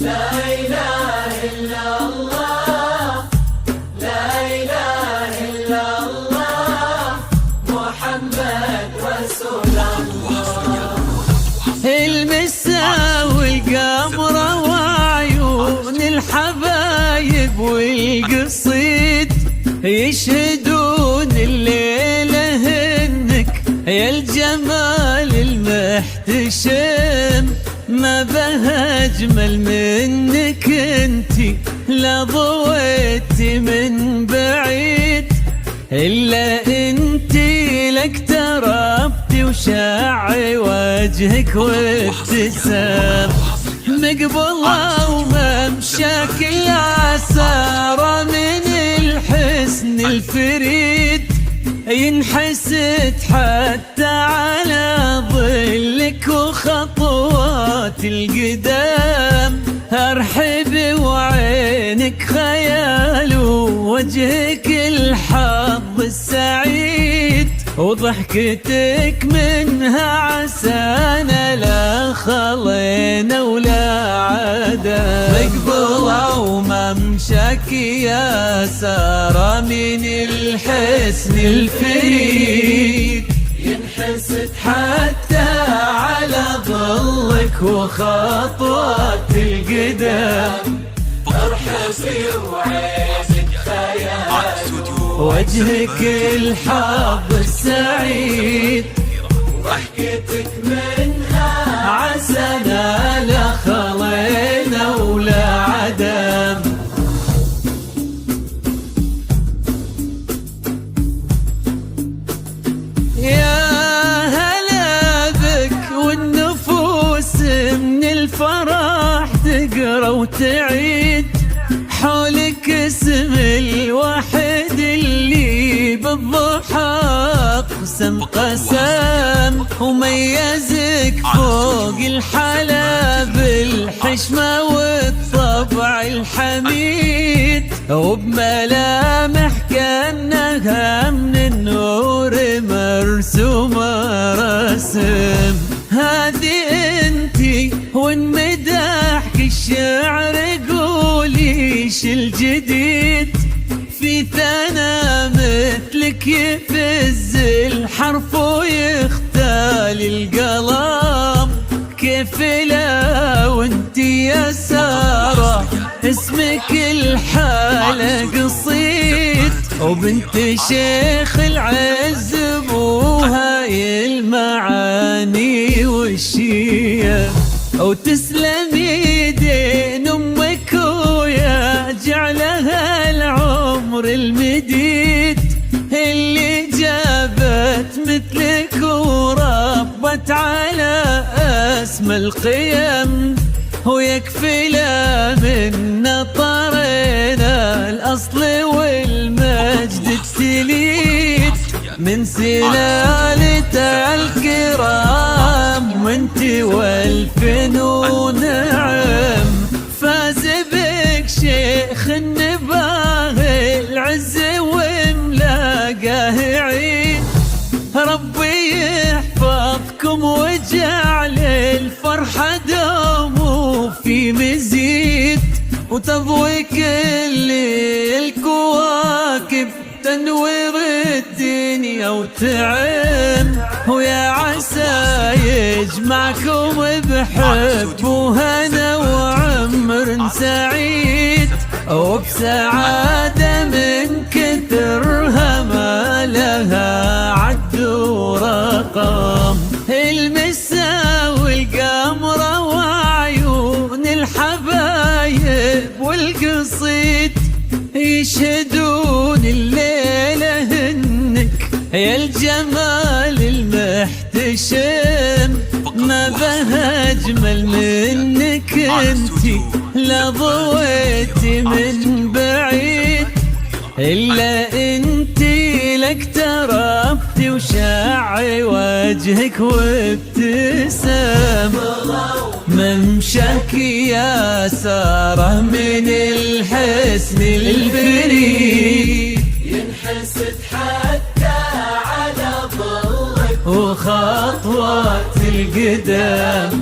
لا إله إلا الله، لا إله إلا الله، محمد رسول الله. المسا والقمر وعيون الحبايب والقصيد يشهدون الليلة انك يا الجمال المحتشم، ما بها أجمل منك انتي لا ضويتي من بعيد، إلا انتي لك تربتي وشاعي وجهك وابتسام، مقبلة وممشاك يا سارة من الحسن الفريد، ينحسد حتى على ظلك وخطوات القدام، ارحب وعينك خيال ووجهك الحظ السعيد، وضحكتك منها عسانا لا خلينا ولا عدا، مقبلة وممشاك يا سارة من الحسن الفريد، ينحسد حتى على ظلك وخطوات القدام، ارحبي وعينك خيال وجهك الحظ السعيد، وضحكتك منها عسانا لا خلينا ولا عدم. يا هلا بك والنفوس من الفرح تقرا وتعيد، حولك اسم الواحد اللي بالضحى اقسم قسم، وميزك فوق الحلا بالحشمة والطبع الحميد، وبملامح كأنها من النور مرسومة رسم، هذه انتي وانمدحك الشعر قوليش الجديد، في ثنا مثلك يفز الحرف ويختال القلم، كيف لا وانتي يا سارة اسمك الحالة قصيد، وبنت شيخ العز بوهاي المعاني والشية، وتسلمي دين امك ويا جعلها العمر المديد، اللي جابت مثلك وربت على اسمى القيم، ويكفي لا منا طرينا الاصل والمجد التليد، من سلالة الكرام وانتي والفنون نعم، فاز بك شيخ النباه العز وملاقاه عين، ربي يحفظكم وجعل الفرحة دوم في مزيد، وتضوي كل الكواكب تنوير الدنيا وتعم، ويا عسى يجمعكم بحب وهنا وعمر سعيد، وبسعادة من كثرها ما لها عد ورقم، المسا والقمر وعيون الحبايب والقصيد يشهدون الليلة انك يا الجمال المحتشم، ما بها أجمل منك انتي لا ضويتي من بعيد، إلا انتي لك تربتي وشاعي وجهك وابتسام، ممشاك يا سارة من الحسن الفريد، ينحسد حتى على ظلك وخطوات القدام،